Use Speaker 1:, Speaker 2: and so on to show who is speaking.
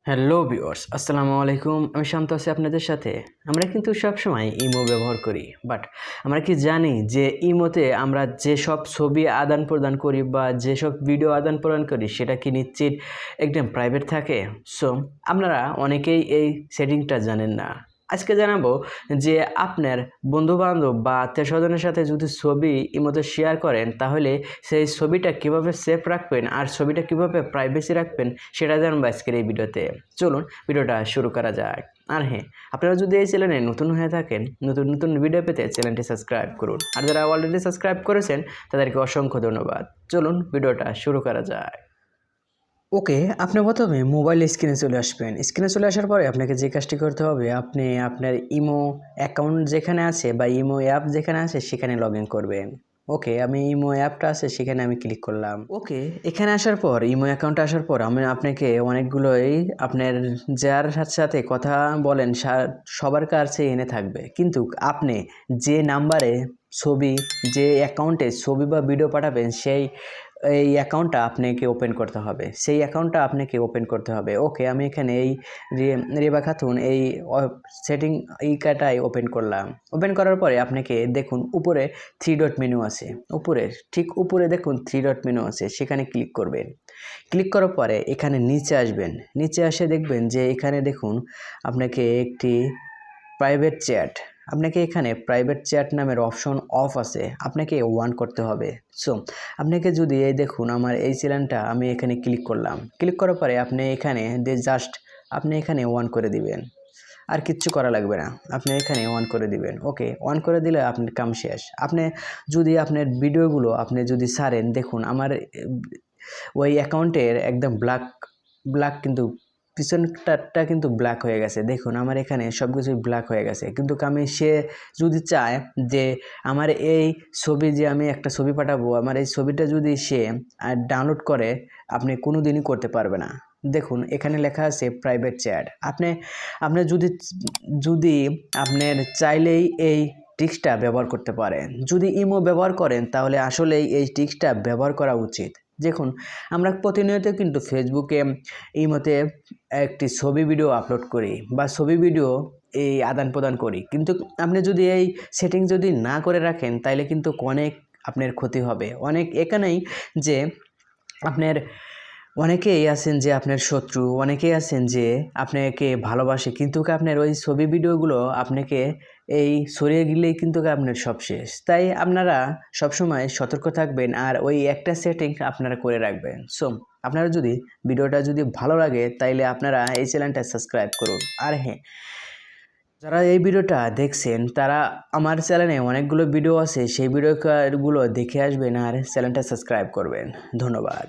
Speaker 1: Hello viewers, আসসালামু আলাইকুম। আমি শান্ত আছি আপনাদের সাথে। আমরা কিন্তু সবসময় ইমো ব্যবহার করি, বাট আমরা কি জানি যে ইমোতে আমরা যেসব ছবি আদান প্রদান করি বা যেসব ভিডিও আদান প্রদান করি সেটা কি নিশ্চিত একদম প্রাইভেট থাকে? সো আপনারা অনেকেই এই সেটিংটা জানেন না। আজকে জানাবো যে আপনার বন্ধুবান্ধব বা আত্মীয়স্বজনের সাথে যদি ছবি ইমোতে শেয়ার করেন তাহলে সেই ছবিটা কিভাবে সেভ রাখবেন আর ছবিটা কিভাবে প্রাইভেসি রাখবেন সেটা জানবো আজকের এই ভিডিওতে। চলুন ভিডিওটা শুরু করা যাক। আর হ্যাঁ, আপনারা যদি এই চ্যানেলে নতুন হয়ে থাকেন, নতুন নতুন ভিডিও পেতে চ্যানেলটি সাবস্ক্রাইব করুন। আর যারা অলরেডি সাবস্ক্রাইব করেছেন তাদেরকে অসংখ্য ধন্যবাদ। চলুন ভিডিওটা শুরু করা যায়। ওকে, আপনি প্রথমে মোবাইল স্ক্রিনে চলে আসবেন। স্ক্রিনে চলে আসার পরে আপনাকে যে কাজটি করতে হবে, আপনি আপনার ইমো অ্যাকাউন্ট যেখানে আছে বা ইমো অ্যাপ যেখানে আছে সেখানে লগ ইন করবেন। ওকে, আমি ইমো অ্যাপটা আছে সেখানে আমি ক্লিক করলাম। ওকে, এখানে আসার পর ইমো অ্যাকাউন্টে আসার পর আমি আপনাকে অনেকগুলোই আপনার যার সাথে কথা বলেন সবার কাছে এনে থাকবে, কিন্তু আপনি যে নাম্বারে ছবি, যে অ্যাকাউন্টে ছবি বা ভিডিও পাঠাবেন এই অ্যাকাউন্টটা আপনাকে ওপেন করতে হবে। সেই অ্যাকাউন্টটা আপনাকে ওপেন করতে হবে। ওকে, আমি এখানে এই রেবা খাতুন এই সেটিং এই কাটাই ওপেন করলাম। ওপেন করার পরে আপনাকে দেখুন উপরে 3 ডট মেনু আছে। ঠিক উপরে দেখুন 3 ডট মেনু আছে, সেখানে ক্লিক করবেন। ক্লিক করার পরে এখানে নিচে আসবেন। নিচে আসে দেখবেন যে এখানে দেখুন আপনাকে একটি প্রাইভেট চ্যাট, আপনাকে এখানে প্রাইভেট চ্যাট নামের অপশন অফ আছে, আপনাকে অন করতে হবে। সো আপনাকে যদি এই দেখুন আমার এই চ্যানেলটা আমি এখানে ক্লিক করলাম। ক্লিক করার পরে আপনি এখানে আপনি এখানে অন করে দিবেন। আর কিচ্ছু করা লাগবে না, আপনি এখানে অন করে দিবেন। ওকে, অন করে দিলে আপনার কাম শেষ। আপনি যদি আপনার ভিডিওগুলো আপনি যদি ছাড়েন, দেখুন আমার ওই অ্যাকাউন্টের একদম ব্ল্যাক কিন্তু পিছনটা কিন্তু ব্ল্যাক হয়ে গেছে। দেখুন আমার এখানে সব কিছুই ব্ল্যাক হয়ে গেছে, কিন্তু আমি সে যদি চায় যে আমার এই ছবি, যে আমি একটা ছবি পাঠাবো, আমার এই ছবিটা যদি সে ডাউনলোড করে, আপনি কোনো দিনই করতে পারবে না। দেখুন এখানে লেখা আছে প্রাইভেট চ্যাট। আপনি যদি আপনার চাইলেই এই ট্রিক্সটা ব্যবহার করতে পারেন। যদি ইমো ব্যবহার করেন তাহলে আসলেই এই ট্রিক্সটা ব্যবহার করা উচিত। দেখুন আমরা প্রতিনিয়ত কিন্তু ফেসবুকে ইমোতে একটি ছবি ভিডিও আপলোড করি বা ছবি ভিডিও এই আদান প্রদান করি, কিন্তু আপনি যদি এই সেটিং যদি না করে রাখেন তাহলে কিন্তু অনেক আপনার ক্ষতি হবে। অনেক এখানেই যে আপনার অনেকেই আছেন যে আপনার শত্রু, অনেকেই আছেন যে আপনাকে ভালোবাসে, কিন্তু আপনার ওই ছবি ভিডিওগুলো আপনাকে এই সরিয়ে গেলেই কিন্তু আপনার সব শেষ। তাই আপনারা সবসময় সতর্ক থাকবেন আর ওই একটা সেটিং আপনারা করে রাখবেন। সো আপনারা যদি ভিডিওটা যদি ভালো লাগে তাইলে আপনারা এই চ্যানেলটা সাবস্ক্রাইব করুন। আর হ্যাঁ, যারা এই ভিডিওটা দেখছেন তারা আমার চ্যানেলে অনেকগুলো ভিডিও আছে, সেই ভিডিওগুলো দেখে আসবেন আর চ্যানেলটা সাবস্ক্রাইব করবেন। ধন্যবাদ।